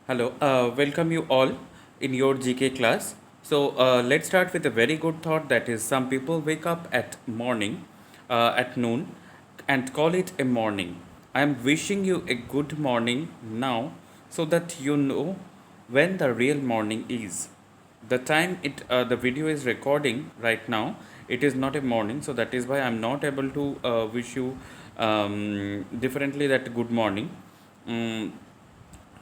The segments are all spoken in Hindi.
Hello, welcome you all in your GK class. Let's start with a very good thought that is some people wake up at morning, at noon, and call it a morning. I am wishing you a good morning now so that you know when the real morning is. The time the video is recording right now, it is not a morning, so that is why I'm not able to wish you differently that good morning. Mm,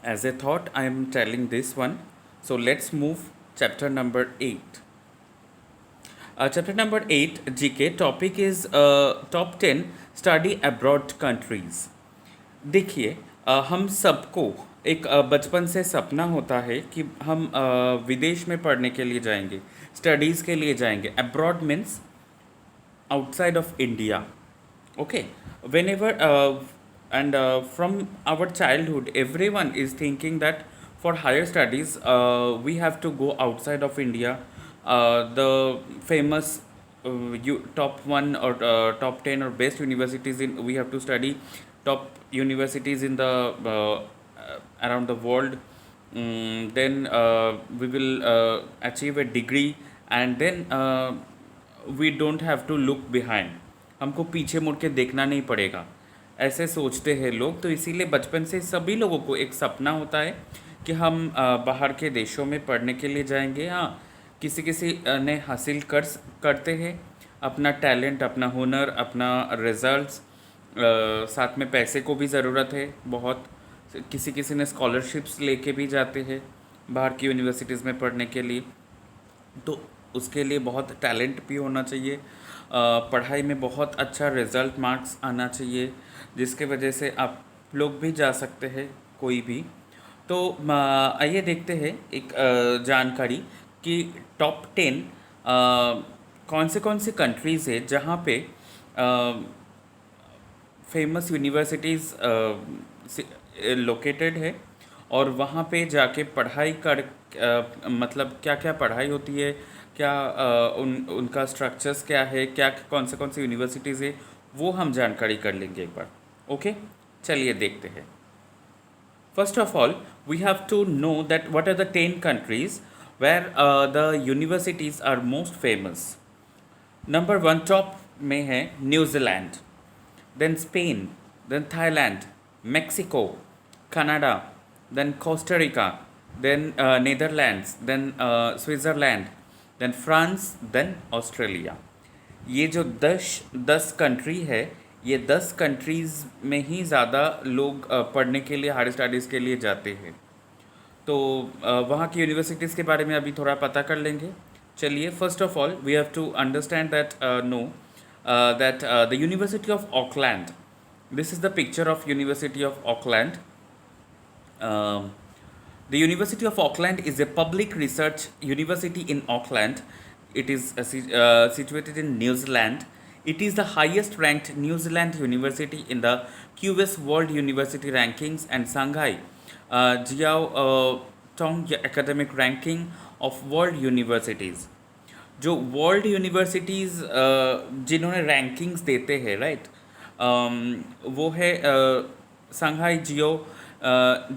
as a thought, I am telling this one. So let's move chapter number 8. Chapter number 8 GK topic is top 10 study abroad countries. देखिए हम सबको एक बचपन से सपना होता है कि हम विदेश में पढ़ने के लिए जाएंगे, स्टडीज़ के लिए जाएंगे. Abroad means outside of India. Okay, whenever and from our childhood, everyone is thinking that for higher studies, we have to go outside of India. The famous top one or top 10 or best universities in we have to study top universities in the around the world. Then we will achieve a degree, and then we don't have to look behind. हमको पीछे मुड़ के देखना नहीं पड़ेगा, ऐसे सोचते हैं लोग. तो इसीलिए बचपन से सभी लोगों को एक सपना होता है कि हम बाहर के देशों में पढ़ने के लिए जाएंगे. हाँ, किसी किसी ने हासिल करते हैं अपना टैलेंट, अपना हुनर, अपना रिजल्ट्स. साथ में पैसे को भी ज़रूरत है बहुत. किसी किसी ने स्कॉलरशिप्स लेके भी जाते हैं बाहर की यूनिवर्सिटीज़ में पढ़ने के लिए. तो उसके लिए बहुत टैलेंट भी होना चाहिए, पढ़ाई में बहुत अच्छा रिज़ल्ट मार्क्स आना चाहिए, जिसके वजह से आप लोग भी जा सकते हैं कोई भी. तो आइए देखते हैं एक जानकारी कि टॉप 10 कौन से कंट्रीज़ है जहाँ पे फेमस यूनिवर्सिटीज़ लोकेटेड है, और वहाँ पे जाके पढ़ाई कर मतलब क्या क्या पढ़ाई होती है, क्या उनका स्ट्रक्चर्स क्या है, क्या कौन से यूनिवर्सिटीज़ है, वो हम जानकारी कर लेंगे एक बार. ओके, चलिए देखते हैं. First of all we have to know that what are the 10 countries where the universities are most famous. Number 1 top में है New Zealand, then Spain, then Thailand, Mexico, Canada, then Costa Rica, then Netherlands, then Switzerland, then France, then Australia. ये जो 10 कंट्री है, ये 10 कंट्रीज़ में ही ज़्यादा लोग पढ़ने के लिए, हायर स्टडीज़ के लिए जाते हैं. तो वहाँ की यूनिवर्सिटीज़ के बारे में अभी थोड़ा पता कर लेंगे. चलिए, first of all we have to understand that know that the university of Auckland, this is the picture of university of Auckland. The University of Auckland is a public research university in Auckland. It is situated in New Zealand. It is the highest ranked New Zealand university in the QS World University Rankings and Shanghai Jiao Tong Academic Ranking of World Universities. जो वर्ल्ड यूनिवर्सिटीज़ जिन्होंने रैंकिंग्स देते हैं, राइट, वो है संघाई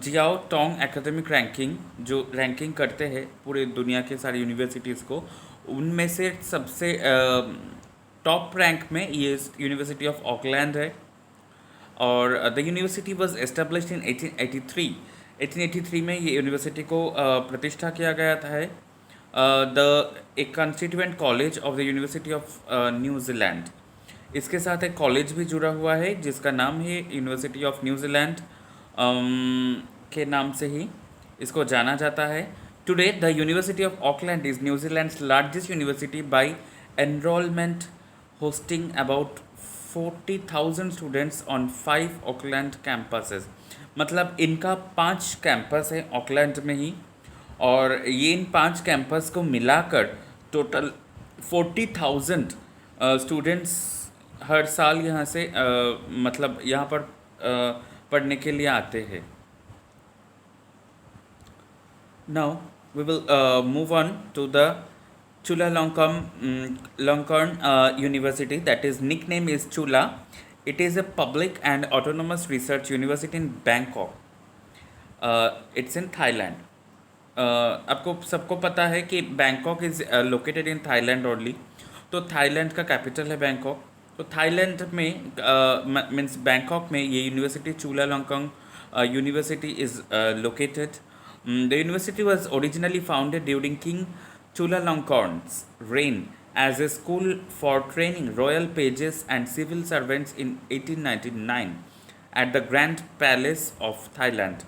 जियाओ टोंग एकेडमिक रैंकिंग, जो रैंकिंग करते हैं पूरे दुनिया के सारी यूनिवर्सिटीज़ को. उनमें से सबसे टॉप रैंक में ये यूनिवर्सिटी ऑफ ऑकलैंड है. और the university was established in 1883. 1883 में ये यूनिवर्सिटी को प्रतिष्ठा किया गया था है. एक constituent college of the university of New Zealand. इसके साथ एक कॉलेज भी जुड़ा हुआ है जिसका नाम है यूनिवर्सिटी ऑफ न्यूजीलैंड. के नाम से ही इसको जाना जाता है. Today the university of Auckland is New Zealand's largest university by enrolment, hosting about 40,000 students on 5 Auckland campuses. मतलब इनका 5 कैंपस है ऑकलैंड में ही, और ये इन 5 कैंपस को मिलाकर टोटल 40,000 स्टूडेंट्स हर साल यहाँ से मतलब यहाँ पर पढ़ने के लिए आते हैं. Now we will move on to the Chulalongkorn University, that is nickname is Chula. It is a public and autonomous research university in Bangkok. It's in Thailand. आपको सबको पता है कि Bangkok is located in Thailand only. तो थाईलैंड का कैपिटल है बैंकॉक। तो थाईलैंड में मीन्स बैंकॉक में ये university Chulalongkorn university is located. The university was originally founded during king Chulalongkorn's reign as a school for training royal pages and civil servants in 1899 at the Grand Palace of Thailand।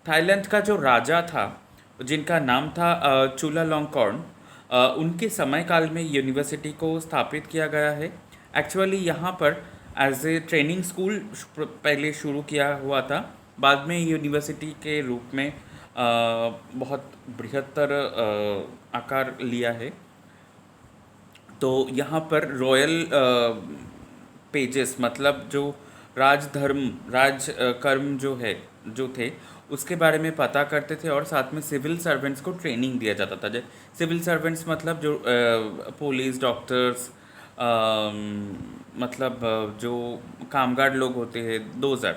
Thailand का जो राजा था जिनका नाम था चूलालंकोर्न, उनके समय काल में यूनिवर्सिटी को स्थापित किया गया है। एक्चुअली यहाँ पर एज ए ट्रेनिंग स्कूल पहले शुरू किया हुआ था, बाद में यूनिवर्सिटी के रूप में बहुत बृहत्तर आकार लिया है। तो यहाँ पर रॉयल पेजेस मतलब जो राजधर्म कर्म जो है जो थे उसके बारे में पता करते थे, और साथ में सिविल सर्वेंट्स को ट्रेनिंग दिया जाता था। जैसे सिविल सर्वेंट्स मतलब जो पुलिस, डॉक्टर्स, मतलब जो कामगार लोग होते हैं, दोज आर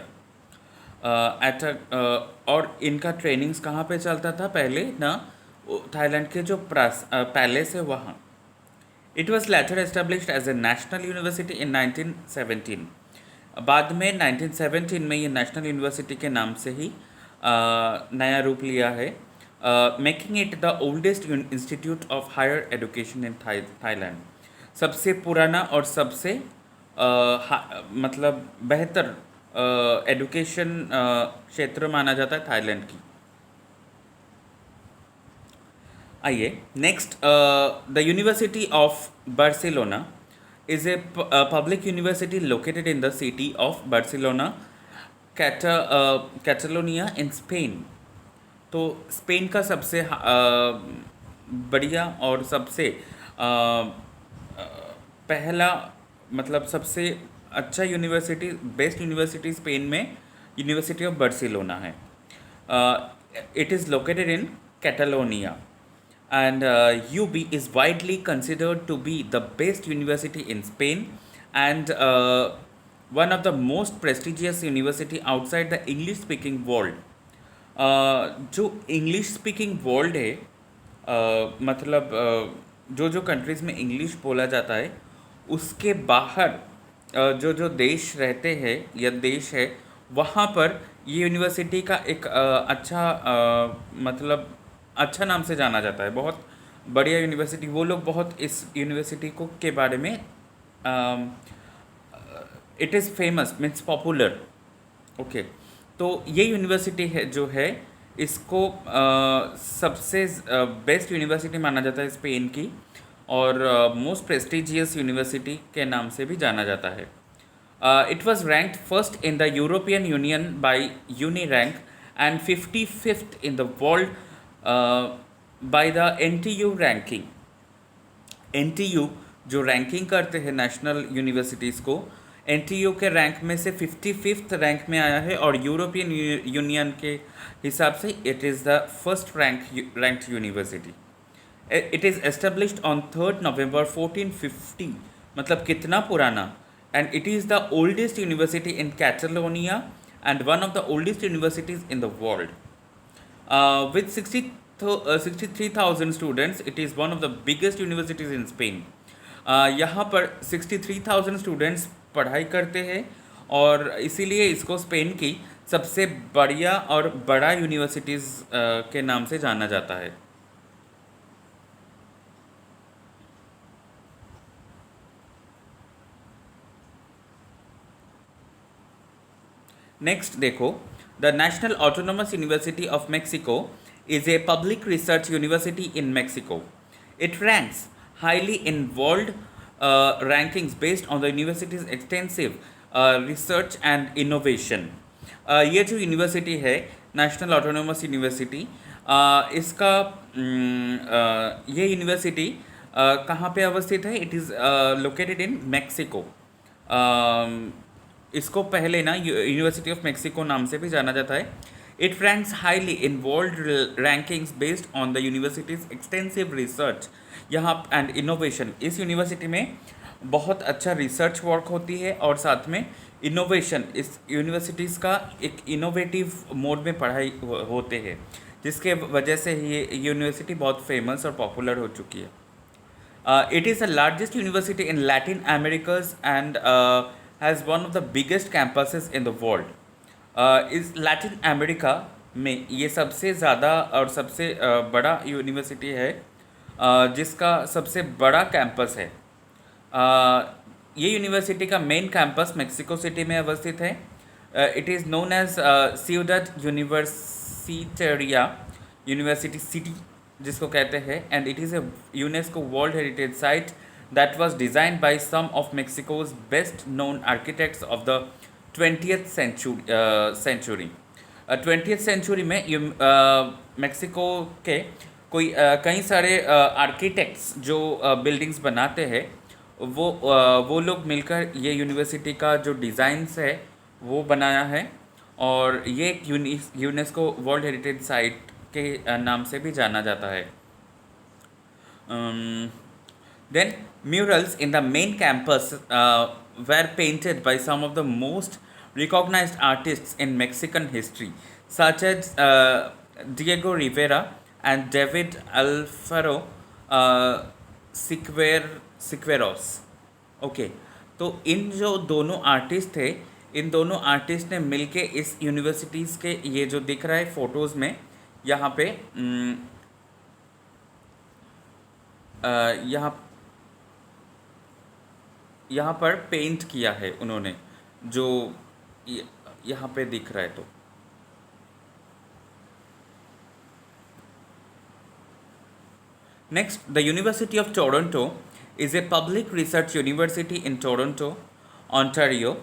और इनका ट्रेनिंग्स कहाँ पे चलता था पहले ना, थाईलैंड के जो पैलेस है वहाँ। It was later established as a national university in 1917। बाद में 1917 में ये नेशनल यूनिवर्सिटी के नाम से ही नया रूप लिया है, making it the oldest institute of higher education in Thailand. सबसे पुराना और सबसे मतलब बेहतर एजुकेशन क्षेत्र माना जाता है थाईलैंड की। आइए next, the university of Barcelona is a public university located in the city of Barcelona, Catalonia in Spain। तो स्पेन का सबसे बढ़िया और सबसे पहला मतलब सबसे अच्छा यूनिवर्सिटी, बेस्ट यूनिवर्सिटी स्पेन में यूनिवर्सिटी ऑफ बार्सिलोना है। It is located in Catalonia and UB is widely considered to be the best university in Spain and one of the most prestigious university outside the English speaking world। जो इंग्लिश स्पीकिंग वर्ल्ड है, मतलब जो जो कंट्रीज़ में इंग्लिश बोला जाता है उसके बाहर जो जो देश रहते हैं या देश है वहाँ पर ये यूनिवर्सिटी का एक अच्छा मतलब अच्छा नाम से जाना जाता है। बहुत बढ़िया यूनिवर्सिटी, वो लोग बहुत इस यूनिवर्सिटी को के बारे में it is famous means popular. Okay, तो ये यूनिवर्सिटी है जो है इसको सबसे बेस्ट यूनिवर्सिटी माना जाता है स्पेन की, और मोस्ट प्रेस्टिजियस यूनिवर्सिटी के नाम से भी जाना जाता है। It was ranked first in the European Union by Unirank and 55th in the world by the NTU ranking. NTU जो रैंकिंग करते हैं नेशनल यूनिवर्सिटीज़ को, NTU के रैंक में से 55th रैंक में आया है, और यूरोपियन यूनियन के हिसाब से it is the first ranked university. It is established on 3 November 1450, मतलब कितना पुराना। And it is the oldest university in Catalonia and one of the oldest universities in the world. With 63,000 students, it is one of the biggest universities in Spain। यहाँ पर 63,000 स्टूडेंट्स पढ़ाई करते हैं, और इसीलिए इसको स्पेन की सबसे बढ़िया और बड़ा यूनिवर्सिटीज़ के नाम से जाना जाता है। नेक्स्ट देखो, the national autonomous university of Mexico is a public research university in Mexico। It ranks highly in world rankings based on the university's extensive research and innovation। ये जो यूनिवर्सिटी है नेशनल ऑटोनोमस यूनिवर्सिटी, इसका ये यूनिवर्सिटी कहाँ पे अवस्थित है? It is located in Mexico. इसको पहले ना यूनिवर्सिटी ऑफ मेक्सिको नाम से भी जाना जाता है। It ranks highly in world rankings based on the university's extensive research यहाँ and innovation। इस यूनिवर्सिटी में बहुत अच्छा रिसर्च वर्क होती है, और साथ में इनोवेशन, इस यूनिवर्सिटीज़ का एक इनोवेटिव मोड में पढ़ाई होते हैं, जिसके वजह से ये यूनिवर्सिटी बहुत फेमस और पॉपुलर हो चुकी है. It is the largest university in Latin Americas and has one of the biggest campuses in the world. इस लैटिन अमेरिका में ये सबसे ज़्यादा और सबसे बड़ा यूनिवर्सिटी है, जिसका सबसे बड़ा कैंपस है. ये यूनिवर्सिटी का मेन कैंपस मेक्सिको सिटी में अवस्थित है. It is known as Ciudad Universitaria, university city जिसको कहते हैं, and it is a UNESCO world heritage site that was designed by some of Mexico's best known architects of the 20th century. 20th century में मेक्सिको के कोई कई सारे आर्किटेक्ट्स जो बिल्डिंग्स बनाते हैं, वो लोग मिलकर ये यूनिवर्सिटी का जो डिज़ाइंस है वो बनाया है, और ये एक यूनेस्को वर्ल्ड हेरिटेज साइट के नाम से भी जाना जाता है. Then murals in the main campus were painted by some of the most recognized artists in Mexican history, such as Diego Rivera and David Alfaro Siqueiros. Okay, तो इन जो दोनों आर्टिस्ट थे, इन दोनों आर्टिस्ट ने मिलके इस यूनिवर्सिटीज़ के ये जो दिख रहा है फ़ोटोज़ में यहाँ पे यहाँ यहाँ पर पेंट किया है उन्होंने, जो यहाँ पे दिख रहा है. तो next, the university of Toronto is a public research university in Toronto, Ontario.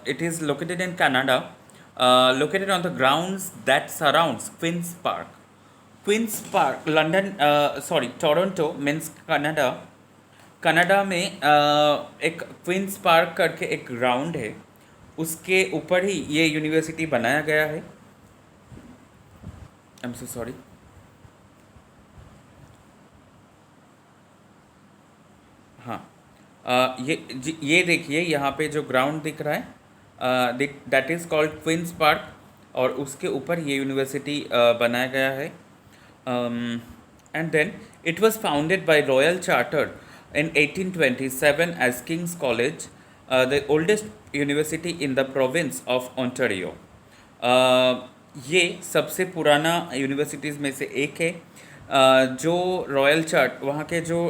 It is located in Canada, located on the grounds that surrounds Queen's Park. Queen's Park, London, Toronto means Canada. Canada में एक क्वींस पार्क करके एक ग्राउंड है, उसके ऊपर ही ये यूनिवर्सिटी बनाया गया है. आई एम सो सॉरी. हाँ, ये देखिए यहाँ पे जो ग्राउंड दिख रहा है, that is called Queen's Park, और उसके ऊपर ये यूनिवर्सिटी बनाया गया है. And then it was founded by royal charter in 1827 as King's College, the oldest university in the province of Ontario. ये सबसे पुराना यूनिवर्सिटीज़ में से एक है, जो रॉयल चार्ट वहाँ के जो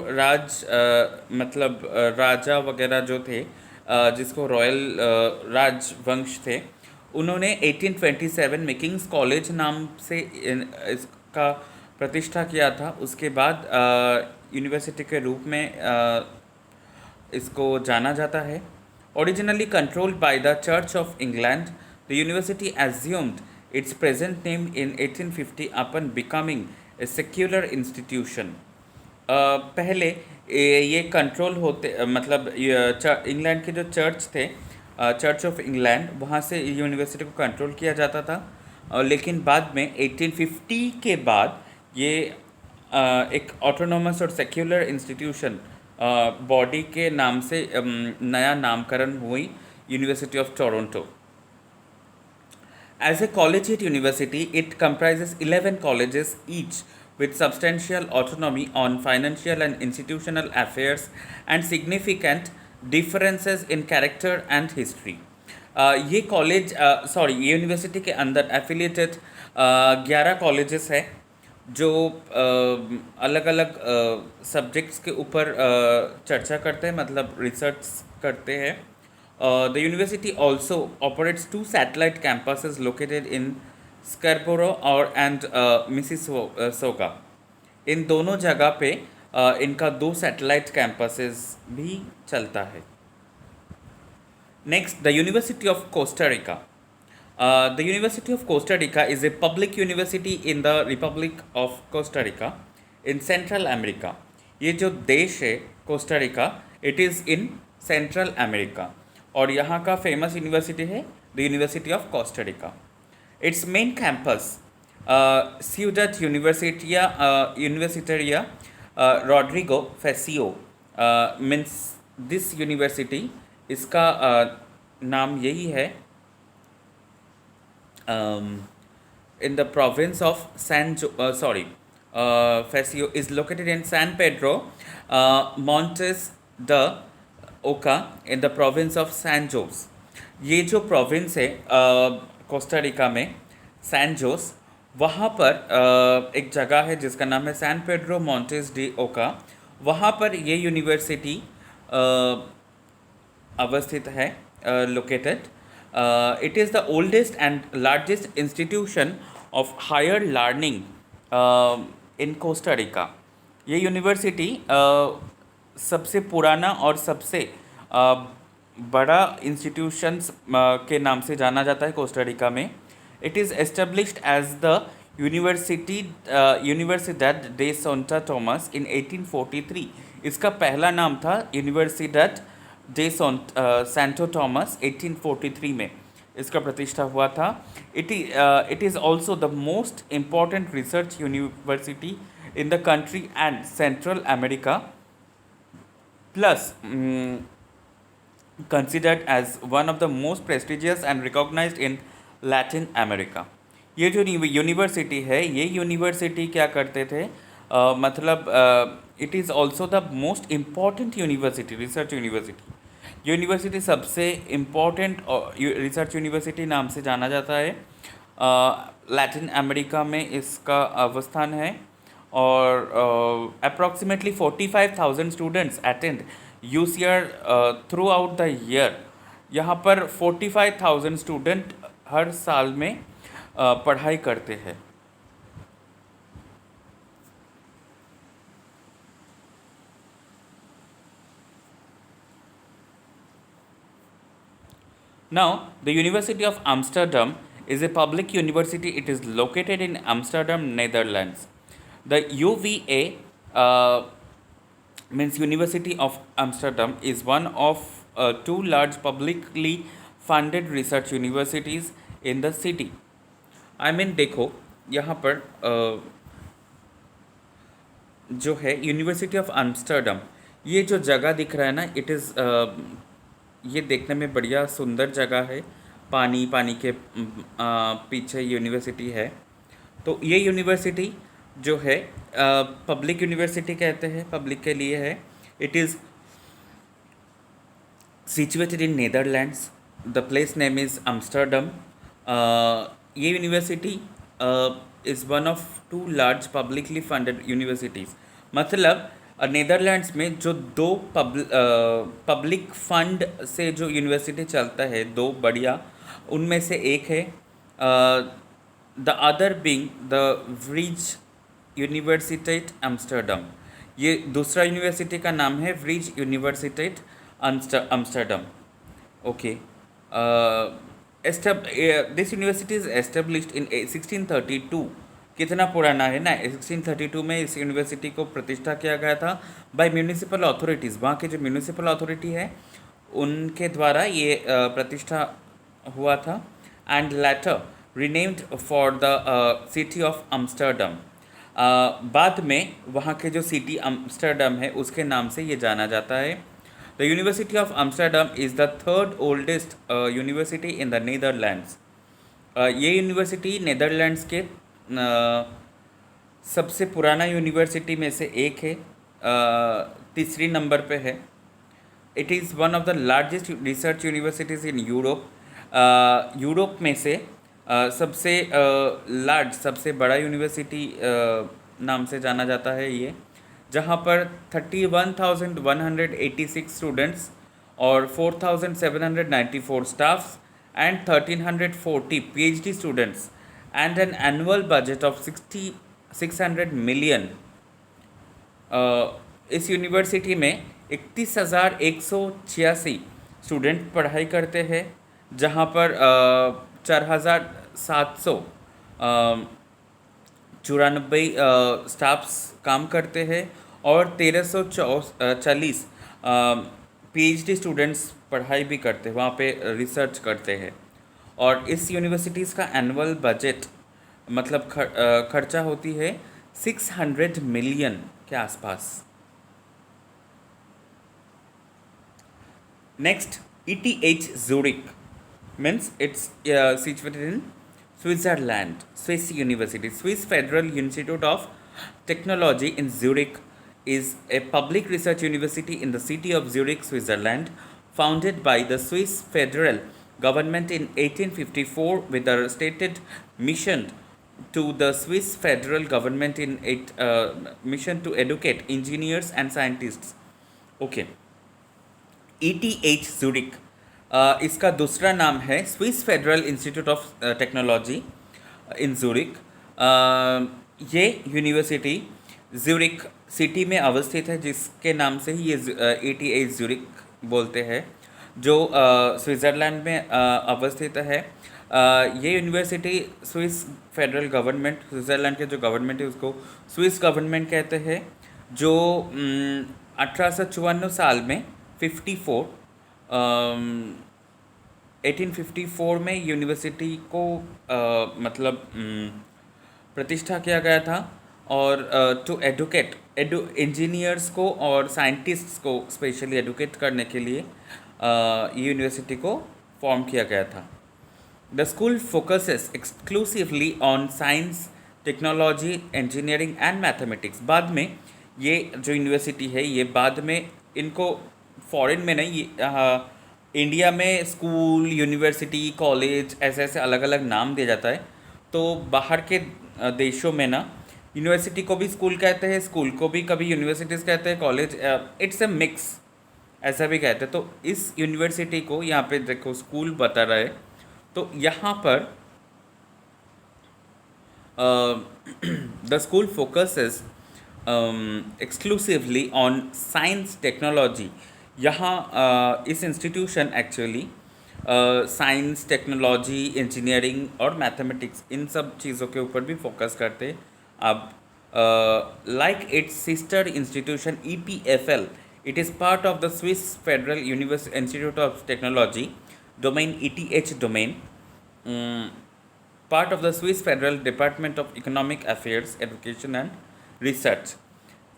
मतलब राजा वगैरह जो थे, जिसको रॉयल राजवंश थे, उन्होंने 1827 में किंग्स कॉलेज नाम से इसका प्रतिष्ठा किया था. उसके बाद यूनिवर्सिटी के रूप में इसको जाना जाता है. Originally controlled by the church of England, the university assumed it's present name in 1850 upon becoming a secular institution. पहले ये कंट्रोल होते, मतलब इंग्लैंड के जो चर्च थे, चर्च ऑफ इंग्लैंड, वहाँ से यूनिवर्सिटी को कंट्रोल किया जाता था. लेकिन बाद में 1850 के बाद ये एक ऑटोनोमस और सेक्युलर इंस्टीट्यूशन बॉडी के नाम से नया नामकरण हुई, university of Toronto. As a collegiate university, it comprises 11 colleges each with substantial autonomy on financial and institutional affairs and significant differences in character and history. ये कॉलेज ये यूनिवर्सिटी के अंदर एफिलिएटेड 11 कॉलेजेस है, जो अलग अलग सब्जेक्ट्स के ऊपर चर्चा करते हैं, मतलब रिसर्च करते हैं. The university also operates 2 satellite campuses located in Scarborough और एंड मिसिसौगा. इन दोनों जगह पे इनका 2 सैटेलाइट कैंपसेस भी चलता है. Next, the university of Costa Rica. The University of Costa Rica is a public university in the Republic of Costa Rica in Central America. ये जो देश है Costa Rica, it is in Central America, और यहाँ का फेमस यूनिवर्सिटी है the university of Costa Rica. Its main campus Ciudad Universitaria Rodrigo Facio means this university. इसका नाम यही है, in the province of Fasio is located in San Pedro Montes de Oca in the province of San Jose. ये जो प्रोविंस है कोस्टारिका में, सैन जोस, वहाँ पर एक जगह है जिसका नाम है सैन पेड्रो मॉन्टेस डी ओका। वहाँ पर ये यूनिवर्सिटी अवस्थित है, located. It is the oldest and largest institution of higher learning in Costa Rica. ये यूनिवर्सिटी सबसे पुराना और सबसे बड़ा इंस्टीट्यूशंस के नाम से जाना जाता है कोस्टारिका में। It is established as the Universidad de Santa Tomas in 1843। इसका पहला नाम था यूनिवर्सिडad de Santo Tomas 1843 में इसका प्रतिष्ठा हुआ था। It is also the most important research university in the country and central America, plus considered as one of the most prestigious and recognized in Latin America। ये जो यूनिवर्सिटी है, ये यूनिवर्सिटी क्या करते थे, मतलब it is also the most important university, research university. University सबसे इम्पॉर्टेंट रिसर्च यूनिवर्सिटी नाम से जाना जाता है। लैटिन अमेरिका में इसका अवस्थान है और approximately 45,000 students attend UCR through out the year. यहाँ पर 45,000 स्टूडेंट हर साल में पढ़ाई करते हैं। Now, the University of Amsterdam is a public university. It is located in Amsterdam, Netherlands. The UVA means University of Amsterdam is one of two large publicly funded research universities in the city. I mean देखो यहाँ पर जो है यूनिवर्सिटी ऑफ आम्स्टरडम, ये जो जगह दिख रहा है ना, इट इज़ ये देखने में बढ़िया सुंदर जगह है। पानी के पीछे यूनिवर्सिटी है। तो ये यूनिवर्सिटी जो है पब्लिक यूनिवर्सिटी कहते हैं, पब्लिक के लिए है। It is situated in Netherlands. The place name is Amsterdam. ये university is one of two large publicly funded universities. मतलब नेदरलैंड्स में जो दो पब्लिक फंड से जो यूनिवर्सिटी चलता है, दो बढ़िया, उनमें से एक है the other being the Vrije Universiteit Amsterdam. ये दूसरा यूनिवर्सिटी का नाम है Vrije Universiteit Amsterdam. Okay, this university is established in 1632। कितना पुराना है ना, 1632 में इस यूनिवर्सिटी को प्रतिष्ठा किया गया था बाय म्यूनिसिपल अथॉरिटीज़। वहाँ के जो म्यूनिसिपल अथॉरिटी है उनके द्वारा ये प्रतिष्ठा हुआ था। And later renamed for the city of Amsterdam. बाद में वहाँ के जो सिटी आम्स्टरडम है उसके नाम से ये जाना जाता है। The university of Amsterdam is the third oldest university in the Netherlands. ये यूनिवर्सिटी नीदरलैंड्स के सबसे पुराना यूनिवर्सिटी में से एक है, तीसरी नंबर पे है। It is one of the largest research universities in Europe. Europe में से सबसे लार्ज, सबसे बड़ा यूनिवर्सिटी नाम से जाना जाता है ये, जहाँ पर 31,186 स्टूडेंट्स और 4,794 staffs and 1,340 PhD students and an annual budget of 600 million. इस यूनिवर्सिटी में 31,186 स्टूडेंट पढ़ाई करते हैं, जहाँ पर 4,794 स्टाफ्स काम करते हैं और 1,340 PhD स्टूडेंट्स पढ़ाई भी करते हैं, वहाँ पे रिसर्च करते हैं। और इस यूनिवर्सिटीज़ का एनुअल बजट मतलब खर्चा होती है 600 मिलियन के आसपास। Next ETH Zurich means it's situated in Switzerland. Swiss University, Swiss Federal Institute of Technology in Zurich, is a public research university in the city of Zurich, Switzerland, founded by the Swiss federal government in 1854 with a stated mission to the Swiss federal government in mission to educate engineers and scientists. Okay, ETH Zurich, इसका दूसरा नाम है Swiss Federal Institute of technology in Zurich. ये यूनिवर्सिटी ज़ूरिक सिटी में अवस्थित है, जिसके नाम से ही ये ETH ज़ूरिक बोलते हैं, जो स्विट्ज़रलैंड में अवस्थित है। ये university Swiss federal government, Switzerland के जो गवर्नमेंट है उसको स्विस गवर्नमेंट कहते हैं, जो 1854 साल में 54 1854 में यूनिवर्सिटी को मतलब प्रतिष्ठा किया गया था, और टू एडुकेट इंजीनियर्स को और साइंटिस्ट्स को स्पेशली एडुकेट करने के लिए ये यूनिवर्सिटी को फॉर्म किया गया था। The school focuses exclusively on science, technology, engineering and mathematics. बाद में ये जो यूनिवर्सिटी है, ये बाद में इनको फॉरेन में नहीं, इंडिया में स्कूल, यूनिवर्सिटी, कॉलेज ऐसे ऐसे अलग अलग नाम दिया जाता है। तो बाहर के देशों में ना यूनिवर्सिटी को भी स्कूल कहते हैं, स्कूल को भी कभी यूनिवर्सिटीज़ कहते हैं, कॉलेज, इट्स ए मिक्स ऐसा भी कहते हैं। तो इस यूनिवर्सिटी को यहाँ पे देखो स्कूल बता रहा है, तो यहाँ पर the school focuses exclusively on science, technology. यहाँ इस institution actually science, technology, engineering और मैथमेटिक्स इन सब चीज़ों के ऊपर भी फोकस करते हैं। अब like it's sister institution EPFL, it is part of the Swiss Federal Institute of Technology domain, ETH domain, part of the Swiss federal department of economic affairs, education and research.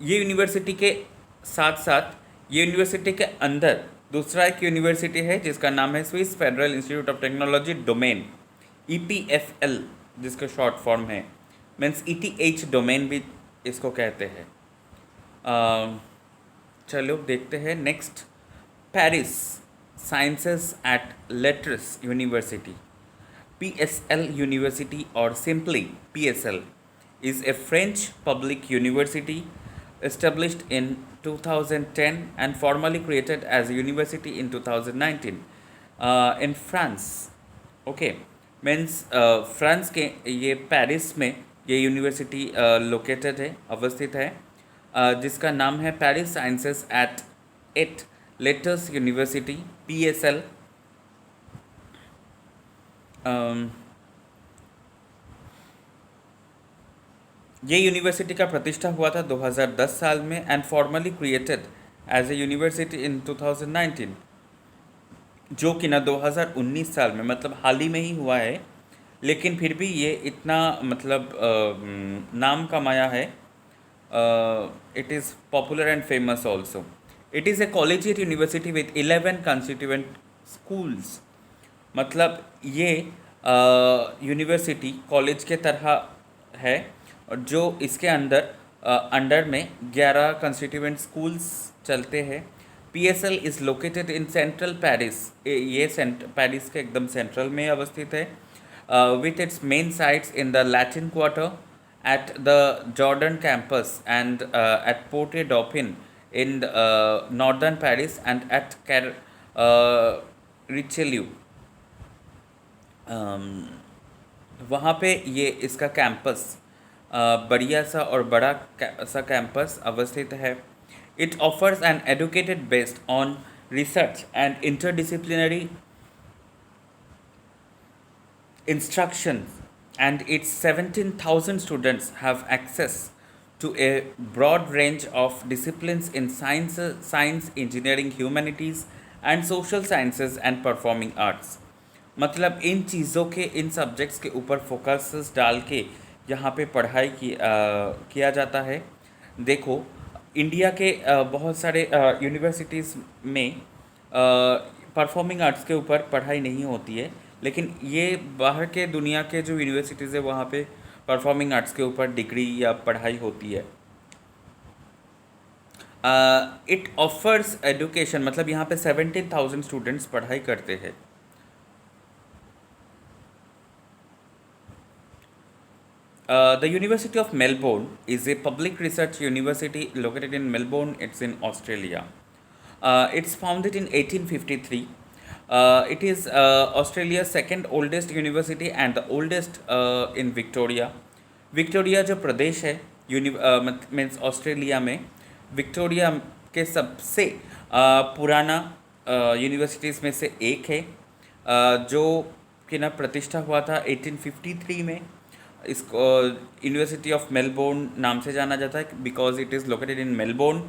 ये यूनिवर्सिटी के साथ साथ ये यूनिवर्सिटी के अंदर दूसरा एक यूनिवर्सिटी है जिसका नाम है Swiss Federal Institute of Technology domain, EPFL जिसका शॉर्ट फॉर्म है, मीन्स ETH डोमेन भी इसको कहते हैं। चलो देखते हैं next. Paris Sciences et Lettres university, PSL University, or simply PSL, is a French public university established in 2010 and formally created as a university in 2019 in France. Okay, means France के ये पेरिस में ये यूनिवर्सिटी लोकेटेड है, अवस्थित है, जिसका नाम है Paris Sciences et Lettres university, PSL। ये यूनिवर्सिटी का प्रतिष्ठा हुआ था 2010 साल में and formally created as a university in 2019, जो कि ना 2019 साल में, मतलब हाल ही में ही हुआ है, लेकिन फिर भी ये इतना मतलब नाम कमाया है। It is popular and famous also. It is A collegiate university with 11 constituent schools. मतलब ये यूनिवर्सिटी कॉलेज के तरह है, और जो इसके अंडर में 11 कंस्टिट्यूएंट स्कूल्स चलते हैं। PSL is located in central Paris, ये पेरिस के एकदम सेंट्रल में अवस्थित है, with its main sites in the Latin Quarter, at the Jourdan campus and at Porte Dauphine in northern Paris and at Richelieu. वहाँ पे ये इसका कैंपस बढ़िया सा और बड़ा सा कैंपस अवस्थित है। It offers an educated based on research and interdisciplinary instruction, and its 17,000 students have access to a broad range of disciplines in science, engineering, humanities and social sciences and performing arts। मतलब इन चीज़ों के, इन सब्जेक्ट्स के ऊपर फोकस डाल के यहाँ पे पढ़ाई किया जाता है। देखो इंडिया के बहुत सारे यूनिवर्सिटीज़ में परफॉर्मिंग आर्ट्स के ऊपर पढ़ाई नहीं होती है, लेकिन ये बाहर के दुनिया के जो यूनिवर्सिटीज़ है वहाँ पे परफॉर्मिंग आर्ट्स के ऊपर डिग्री या पढ़ाई होती है। इट ऑफर्स एजुकेशन, मतलब यहाँ पे 17,000 स्टूडेंट्स पढ़ाई करते हैं। The University of Melbourne is a public research university located in Melbourne. It's in Australia. It's founded in 1853. It is Australia's second oldest university and the oldest in Victoria. Victoria जो प्रदेश है मीन्स ऑस्ट्रेलिया में, विक्टोरिया के सबसे पुराना यूनिवर्सिटीज़ में से एक है, जो कि ना प्रतिष्ठा हुआ था 1853 में। इसको यूनिवर्सिटी ऑफ मेलबोर्न नाम से जाना जाता है because it is located in Melbourne.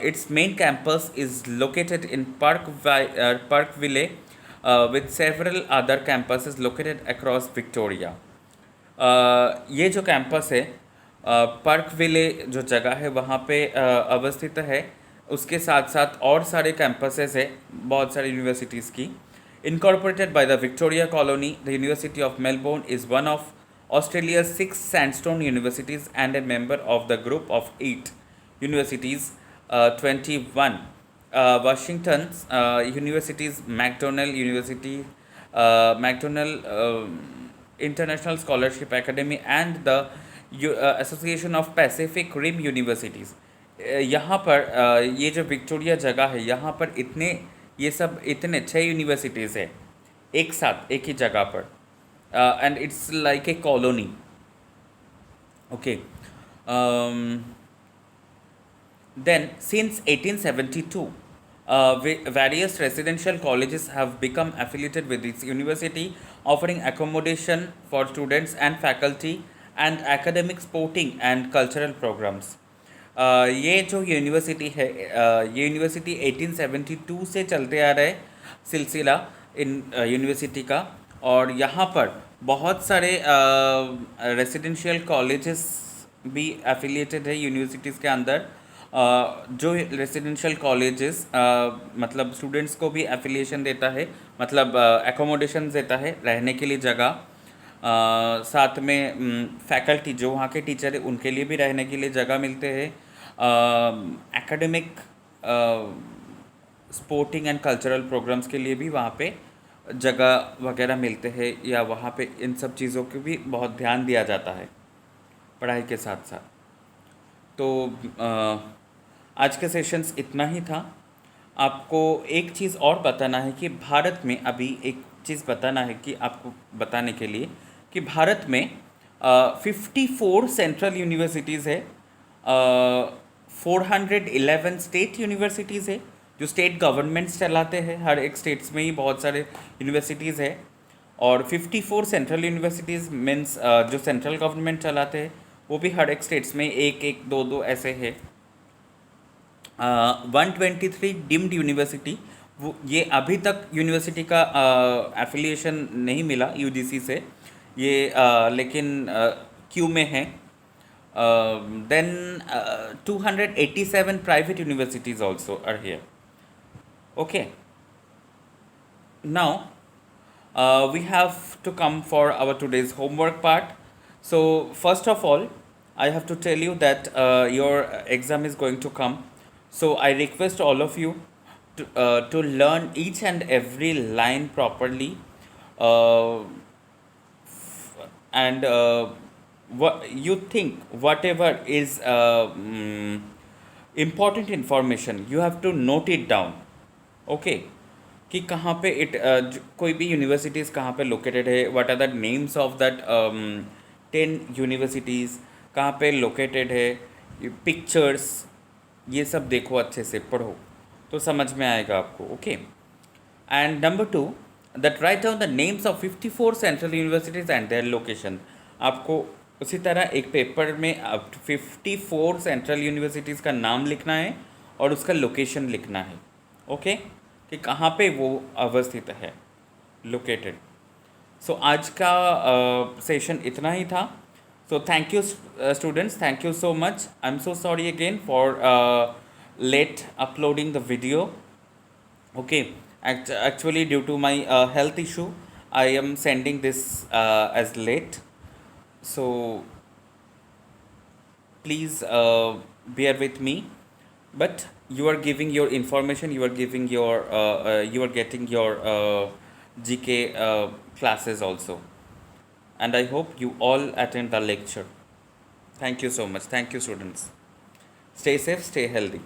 Its main campus is located in Parkville, with several other campuses located across Victoria. ये जो कैंपस है पार्कविले जो जगह है वहाँ पे अवस्थित है, उसके साथ साथ और सारे कैंपसेस है बहुत सारी यूनिवर्सिटीज़ की. Incorporated by the Victoria Colony, the University of Melbourne is one of Australia's 6 sandstone universities and a member of the group of 8 universities. 21 Washington's universities, McDonald University, McDonald International Scholarship Academy, and the Association of Pacific Rim Universities. यहाँ पर ये जो विक्टोरिया जगह है यहाँ पर ये सब इतने 6 यूनिवर्सिटीज़ है एक साथ एक ही जगह पर, and it's like a colony. Okay. Then, since 1872, various residential colleges have become affiliated with this university, offering accommodation for students and faculty and academic, sporting and cultural programs. ये जो यूनिवर्सिटी है, ये यूनिवर्सिटी 1872 से चलते आ रहा है सिलसिला इन यूनिवर्सिटी का, और यहाँ पर बहुत सारे रेसिडेंशियल कॉलेजेस भी एफिलिएटेड है यूनिवर्सिटीज़ के अंदर. जो रेसिडेंशियल कॉलेजेस मतलब स्टूडेंट्स को भी एफिलिएशन देता है, मतलब एकोमोडेशन देता है, रहने के लिए जगह, साथ में फैकल्टी जो वहाँ के टीचर है उनके लिए भी रहने के लिए जगह मिलते हैं, academic, sporting and cultural programmes के लिए भी वहाँ पे जगह वगैरह मिलते हैं, या वहाँ पे इन सब चीज़ों को भी बहुत ध्यान दिया जाता है पढ़ाई के साथ साथ. तो आज के सेशंस इतना ही था. आपको एक चीज़ और बताना है कि भारत में अभी एक चीज़ बताना है कि आपको बताने के लिए कि भारत में 54 सेंट्रल यूनिवर्सिटीज़ है, 411 स्टेट यूनिवर्सिटीज़ है जो स्टेट गवर्नमेंट्स चलाते हैं. हर एक स्टेट्स में ही बहुत सारे यूनिवर्सिटीज़ है, और 54 सेंट्रल यूनिवर्सिटीज़ मीन्स जो सेंट्रल गवर्नमेंट चलाते हैं वो भी हर एक स्टेट्स में एक एक दो दो ऐसे है. 123 डीम्ड यूनिवर्सिटी, वो ये अभी तक यूनिवर्सिटी का एफिलिएशन नहीं मिला यूजीसी से, ये लेकिन क्यू में है. Then 287 private universities also are here. Okay, now we have to come for our today's homework part. So first of all, I have to tell you that your exam is going to come. So I request all of you to learn each and every line properly, and what you think, whatever is important information, you have to note it down. Okay, कि कहाँ पे कोई भी यूनिवर्सिटीज़ कहाँ पे लोकेटेड है, what are the names of that 10 universities, कहाँ पे लोकेटेड है, पिक्चर्स, ये सब देखो, अच्छे से पढ़ो तो समझ में आएगा आपको. Okay. And number 2, that write down the names of 54 central universities and their location. आपको उसी तरह एक पेपर में 54 सेंट्रल यूनिवर्सिटीज़ का नाम लिखना है और उसका लोकेशन लिखना है. ओके, कि कहाँ पे वो अवस्थित है, लोकेटेड. सो आज का सेशन इतना ही था. So thank you students, thank you so much. I am so sorry again for late uploading the video. Okay, Actually, due to my health issue, I am sending this as late. So please bear with me. But you are giving your information. You are giving your. You are getting your GK classes also, and I hope you all attend the lecture. Thank you so much. Thank you, students. Stay safe. Stay healthy.